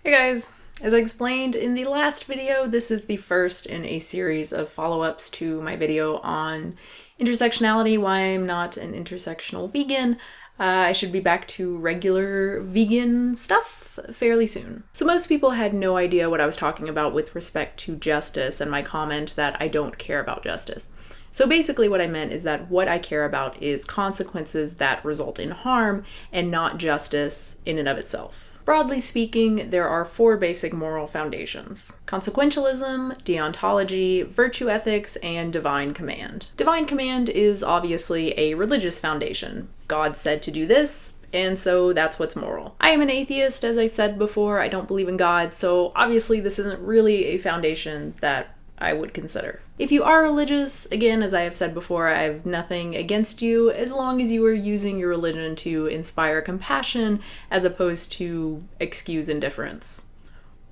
Hey guys! As I explained in the last video, this is the first in a series of follow-ups to my video on intersectionality, why I'm not an intersectional vegan. I should be back to regular vegan stuff fairly soon. So most people had no idea what I was talking about with respect to justice and my comment that I don't care about justice. So basically what I meant is that what I care about is consequences that result in harm and not justice in and of itself. Broadly speaking, there are four basic moral foundations: consequentialism, deontology, virtue ethics, and divine command. Divine command is obviously a religious foundation. God said to do this, and so that's what's moral. I am an atheist, as I've said before. I don't believe in God, so obviously this isn't really a foundation that I would consider. If you are religious, again, as I have said before, I have nothing against you as long as you are using your religion to inspire compassion as opposed to excuse indifference.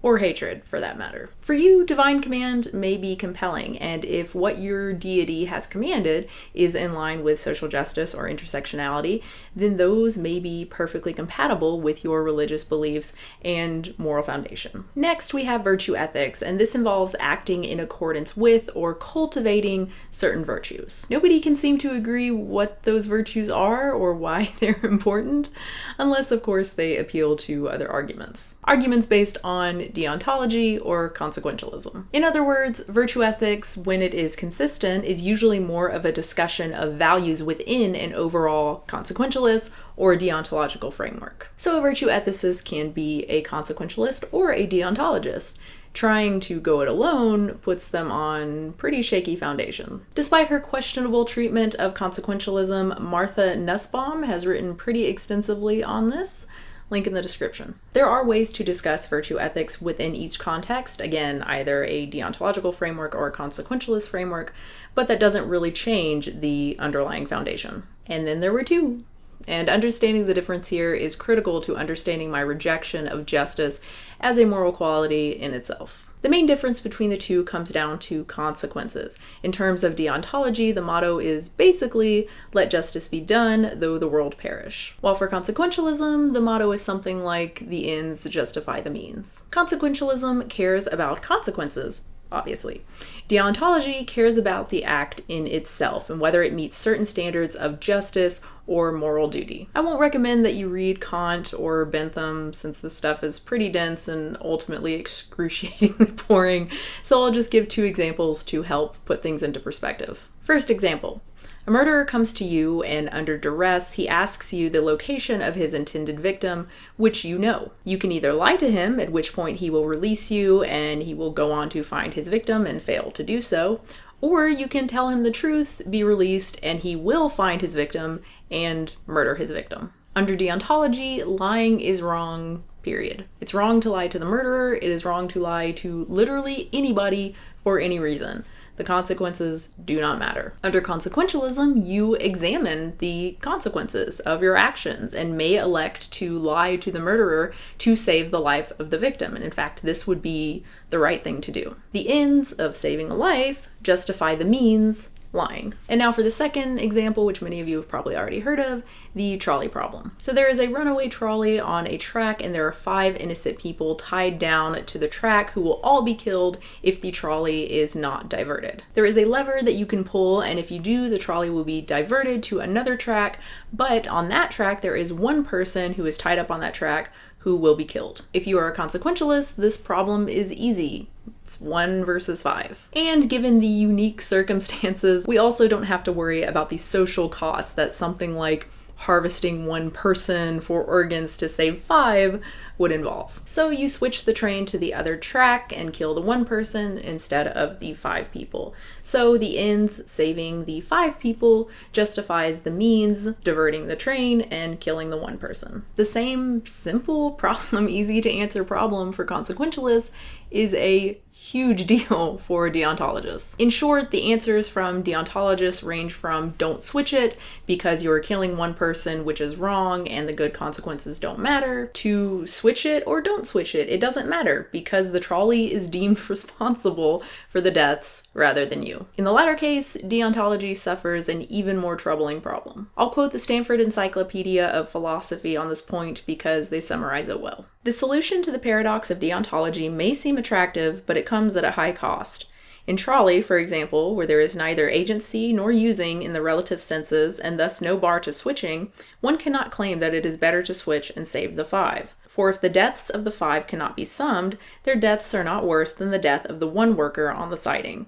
Or hatred, for that matter. For you, divine command may be compelling, and if what your deity has commanded is in line with social justice or intersectionality, then those may be perfectly compatible with your religious beliefs and moral foundation. Next, we have virtue ethics, and this involves acting in accordance with or cultivating certain virtues. Nobody can seem to agree what those virtues are or why they're important, unless, of course, they appeal to other arguments. Arguments based on deontology or consequentialism. In other words, virtue ethics, when it is consistent, is usually more of a discussion of values within an overall consequentialist or deontological framework. So a virtue ethicist can be a consequentialist or a deontologist. Trying to go it alone puts them on pretty shaky foundation. Despite her questionable treatment of consequentialism, Martha Nussbaum has written pretty extensively on this. Link in the description. There are ways to discuss virtue ethics within each context, again, either a deontological framework or a consequentialist framework, but that doesn't really change the underlying foundation. And then there were two. And understanding the difference here is critical to understanding my rejection of justice as a moral quality in itself. The main difference between the two comes down to consequences. In terms of deontology, the motto is basically, let justice be done, though the world perish. While for consequentialism, the motto is something like, the ends justify the means. Consequentialism cares about consequences, obviously. Deontology cares about the act in itself and whether it meets certain standards of justice or moral duty. I won't recommend that you read Kant or Bentham since this stuff is pretty dense and ultimately excruciatingly boring, so I'll just give two examples to help put things into perspective. First example. A murderer comes to you and under duress, he asks you the location of his intended victim, which you know. You can either lie to him, at which point he will release you and he will go on to find his victim and fail to do so, or you can tell him the truth, be released, and he will find his victim and murder his victim. Under deontology, lying is wrong, period. It's wrong to lie to the murderer, it is wrong to lie to literally anybody for any reason. The consequences do not matter. Under consequentialism, you examine the consequences of your actions and may elect to lie to the murderer to save the life of the victim. And in fact, this would be the right thing to do. The ends of saving a life justify the means, lying. And now for the second example, which many of you have probably already heard of, the trolley problem. So there is a runaway trolley on a track and there are 5 innocent people tied down to the track who will all be killed if the trolley is not diverted. There is a lever that you can pull, and if you do, the trolley will be diverted to another track, but on that track there is one person who is tied up on that track who will be killed. If you are a consequentialist, this problem is easy. It's 1 versus 5. And given the unique circumstances, we also don't have to worry about the social costs that something like harvesting 1 person for organs to save 5 would involve. So you switch the train to the other track and kill the 1 person instead of the 5 people. So the ends, saving the 5 people, justifies the means, diverting the train and killing the 1 person. The same simple problem, easy to answer problem for consequentialists is a huge deal for deontologists. In short, the answers from deontologists range from don't switch it because you're killing 1 person, which is wrong and the good consequences don't matter, to switch Switch it or don't switch it, it doesn't matter, because the trolley is deemed responsible for the deaths rather than you. In the latter case, deontology suffers an even more troubling problem. I'll quote the Stanford Encyclopedia of Philosophy on this point because they summarize it well. The solution to the paradox of deontology may seem attractive, but it comes at a high cost. In trolley, for example, where there is neither agency nor using in the relative senses and thus no bar to switching, one cannot claim that it is better to switch and save the 5. For if the deaths of the 5 cannot be summed, their deaths are not worse than the death of the one worker on the siding.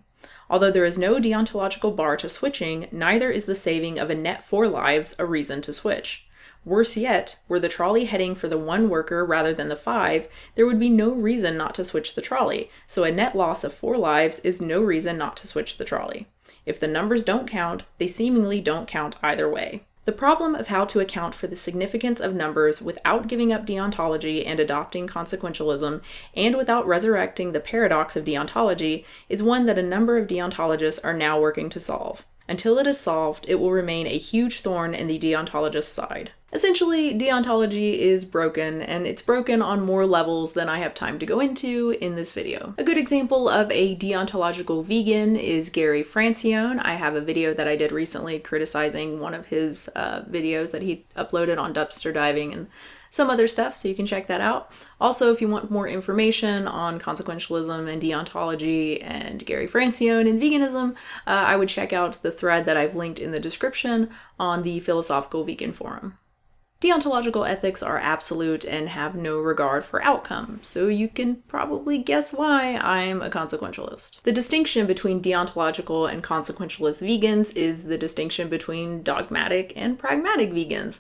Although there is no deontological bar to switching, neither is the saving of a net 4 lives a reason to switch. Worse yet, were the trolley heading for the one worker rather than the 5, there would be no reason not to switch the trolley, so a net loss of 4 lives is no reason not to switch the trolley. If the numbers don't count, they seemingly don't count either way. The problem of how to account for the significance of numbers without giving up deontology and adopting consequentialism, and without resurrecting the paradox of deontology, is one that a number of deontologists are now working to solve. Until it is solved, it will remain a huge thorn in the deontologist's side. Essentially, deontology is broken, and it's broken on more levels than I have time to go into in this video. A good example of a deontological vegan is Gary Francione. I have a video that I did recently criticizing one of his videos that he uploaded on dumpster diving and some other stuff, so you can check that out. Also, if you want more information on consequentialism and deontology and Gary Francione and veganism, I would check out the thread that I've linked in the description on the Philosophical Vegan Forum. Deontological ethics are absolute and have no regard for outcome, so you can probably guess why I'm a consequentialist. The distinction between deontological and consequentialist vegans is the distinction between dogmatic and pragmatic vegans.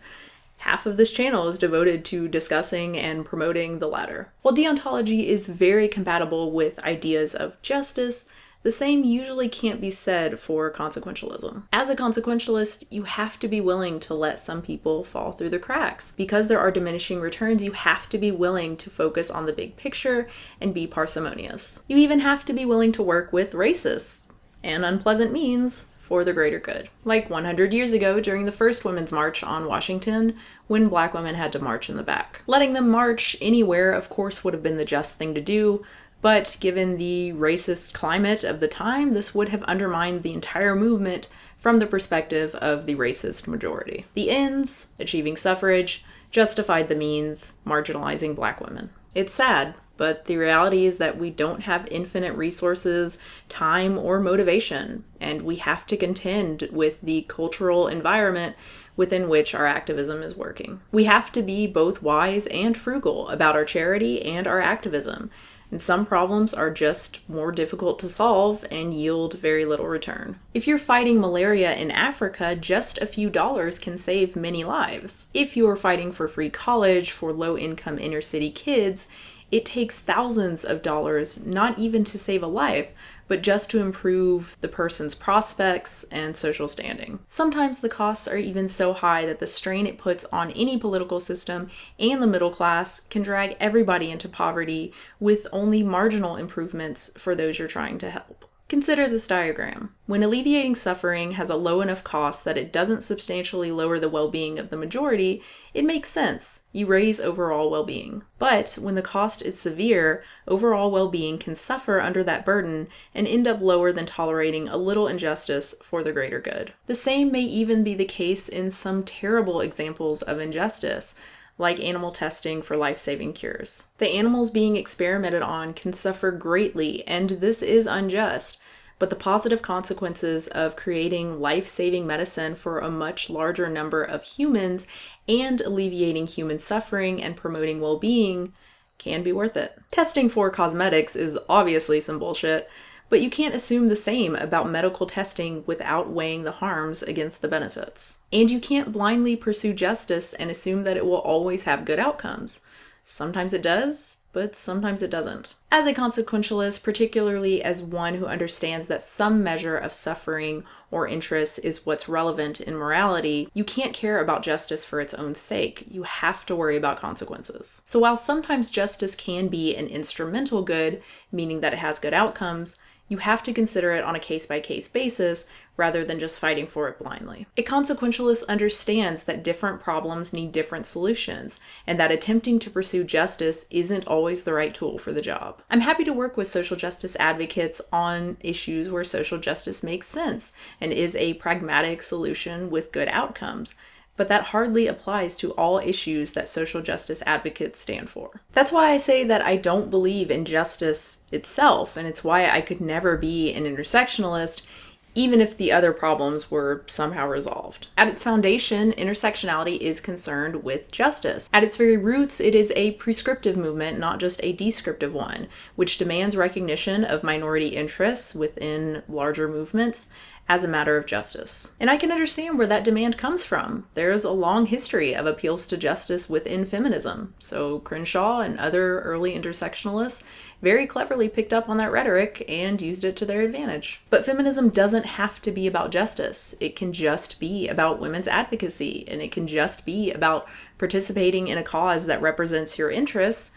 Half of this channel is devoted to discussing and promoting the latter. While deontology is very compatible with ideas of justice, the same usually can't be said for consequentialism. As a consequentialist, you have to be willing to let some people fall through the cracks. Because there are diminishing returns, you have to be willing to focus on the big picture and be parsimonious. You even have to be willing to work with racists and unpleasant means for the greater good. Like 100 years ago during the first Women's March on Washington, when Black women had to march in the back. Letting them march anywhere, of course, would have been the just thing to do, but given the racist climate of the time, this would have undermined the entire movement from the perspective of the racist majority. The ends, achieving suffrage, justified the means, marginalizing Black women. It's sad, but the reality is that we don't have infinite resources, time, or motivation, and we have to contend with the cultural environment within which our activism is working. We have to be both wise and frugal about our charity and our activism, and some problems are just more difficult to solve and yield very little return. If you're fighting malaria in Africa, just a few dollars can save many lives. If you're fighting for free college for low-income inner-city kids, it takes thousands of dollars, not even to save a life, but just to improve the person's prospects and social standing. Sometimes the costs are even so high that the strain it puts on any political system and the middle class can drag everybody into poverty with only marginal improvements for those you're trying to help. Consider this diagram. When alleviating suffering has a low enough cost that it doesn't substantially lower the well-being of the majority, it makes sense. You raise overall well-being. But when the cost is severe, overall well-being can suffer under that burden and end up lower than tolerating a little injustice for the greater good. The same may even be the case in some terrible examples of injustice, like animal testing for life-saving cures. The animals being experimented on can suffer greatly, and this is unjust, but the positive consequences of creating life-saving medicine for a much larger number of humans and alleviating human suffering and promoting well-being can be worth it. Testing for cosmetics is obviously some bullshit, but you can't assume the same about medical testing without weighing the harms against the benefits. And you can't blindly pursue justice and assume that it will always have good outcomes. Sometimes it does, but sometimes it doesn't. As a consequentialist, particularly as one who understands that some measure of suffering or interest is what's relevant in morality, you can't care about justice for its own sake. You have to worry about consequences. So while sometimes justice can be an instrumental good, meaning that it has good outcomes, You have to consider it on a case-by-case basis rather than just fighting for it blindly. A consequentialist understands that different problems need different solutions, and that attempting to pursue justice isn't always the right tool for the job. I'm happy to work with social justice advocates on issues where social justice makes sense and is a pragmatic solution with good outcomes. But that hardly applies to all issues that social justice advocates stand for. That's why I say that I don't believe in justice itself, and it's why I could never be an intersectionalist, even if the other problems were somehow resolved. At its foundation, intersectionality is concerned with justice. At its very roots, it is a prescriptive movement, not just a descriptive one, which demands recognition of minority interests within larger movements as a matter of justice. And I can understand where that demand comes from. There's a long history of appeals to justice within feminism. So Crenshaw and other early intersectionalists very cleverly picked up on that rhetoric and used it to their advantage. But feminism doesn't have to be about justice. It can just be about women's advocacy, and it can just be about participating in a cause that represents your interests,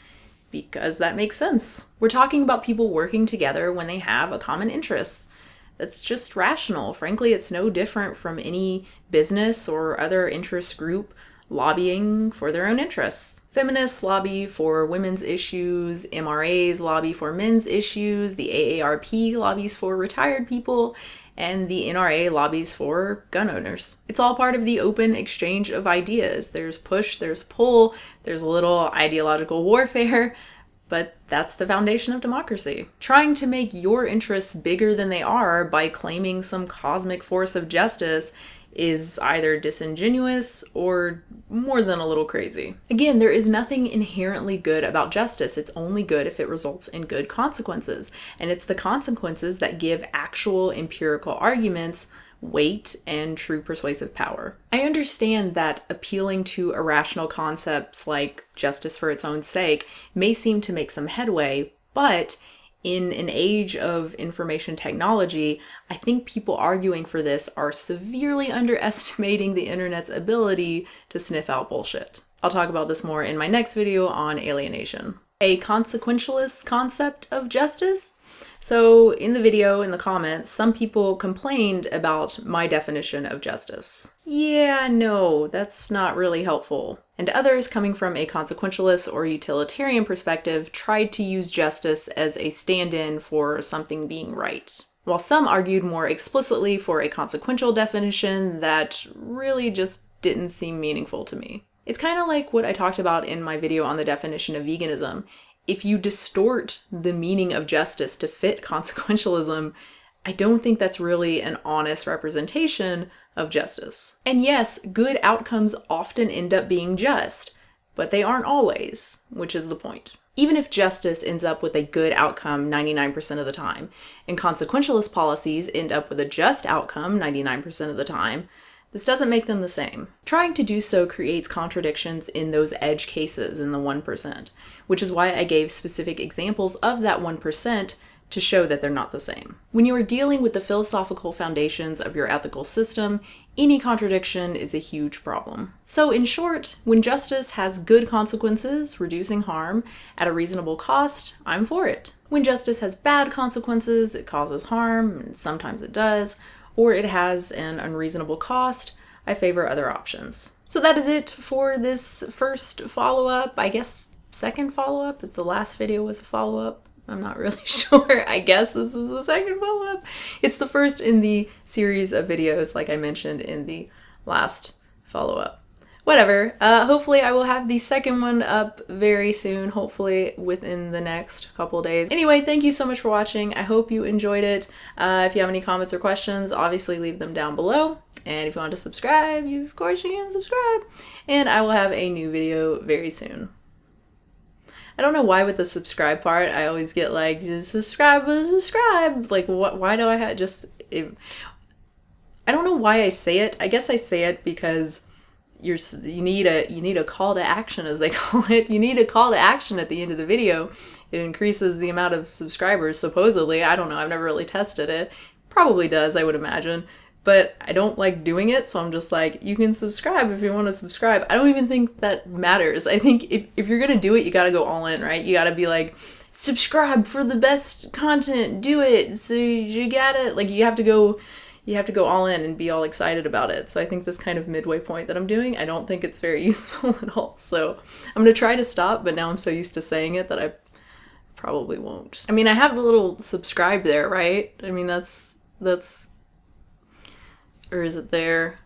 because that makes sense. We're talking about people working together when they have a common interest. That's just rational. Frankly, it's no different from any business or other interest group lobbying for their own interests. Feminists lobby for women's issues, MRAs lobby for men's issues, the AARP lobbies for retired people, and the NRA lobbies for gun owners. It's all part of the open exchange of ideas. There's push, there's pull, there's a little ideological warfare, but that's the foundation of democracy. Trying to make your interests bigger than they are by claiming some cosmic force of justice is either disingenuous or more than a little crazy. Again, there is nothing inherently good about justice. It's only good if it results in good consequences. And it's the consequences that give actual empirical arguments weight and true persuasive power. I understand that appealing to irrational concepts like justice for its own sake may seem to make some headway, but in an age of information technology, I think people arguing for this are severely underestimating the internet's ability to sniff out bullshit. I'll talk about this more in my next video on alienation. A consequentialist concept of justice? So in the video, in the comments, some people complained about my definition of justice. Yeah, no, that's not really helpful. And others, coming from a consequentialist or utilitarian perspective, tried to use justice as a stand-in for something being right. While some argued more explicitly for a consequential definition that really just didn't seem meaningful to me. It's kind of like what I talked about in my video on the definition of veganism. If you distort the meaning of justice to fit consequentialism, I don't think that's really an honest representation of justice. And yes, good outcomes often end up being just, but they aren't always, which is the point. Even if justice ends up with a good outcome 99% of the time, and consequentialist policies end up with a just outcome 99% of the time, this doesn't make them the same. Trying to do so creates contradictions in those edge cases in the 1%, which is why I gave specific examples of that 1% to show that they're not the same. When you are dealing with the philosophical foundations of your ethical system, any contradiction is a huge problem. So in short, when justice has good consequences, reducing harm at a reasonable cost, I'm for it. When justice has bad consequences, it causes harm, and sometimes it does, or it has an unreasonable cost, I favor other options. So that is it for this first follow-up. I guess second follow-up, if the last video was a follow-up. I'm not really sure. I guess this is the second follow-up. It's the first in the series of videos, like I mentioned in the last follow-up. Whatever. Hopefully I will have the second one up very soon, hopefully within the next couple days. Anyway, thank you so much for watching. I hope you enjoyed it. If you have any comments or questions, obviously leave them down below. And if you want to subscribe, of course you can subscribe. And I will have a new video very soon. I don't know why with the subscribe part, I always get like, just subscribe. Like, why do I have I don't know why I say it. I guess I say it because you need a call to action, as they call it. You need a call to action at the end of the video. It increases the amount of subscribers, supposedly. I don't know. I've never really tested it. Probably does, I would imagine. But I don't like doing it, so I'm just like, you can subscribe if you want to subscribe. I don't even think that matters. I think if you're going to do it, you got to go all in, right? You got to be like, subscribe for the best content, do it. So you gotta, like, you have to go all in and be all excited about it. So I think this kind of midway point that I'm doing, I don't think it's very useful at all. So I'm gonna try to stop, but now I'm so used to saying it that I probably won't. I mean, I have the little subscribe there, right? I mean, that's, or is it there?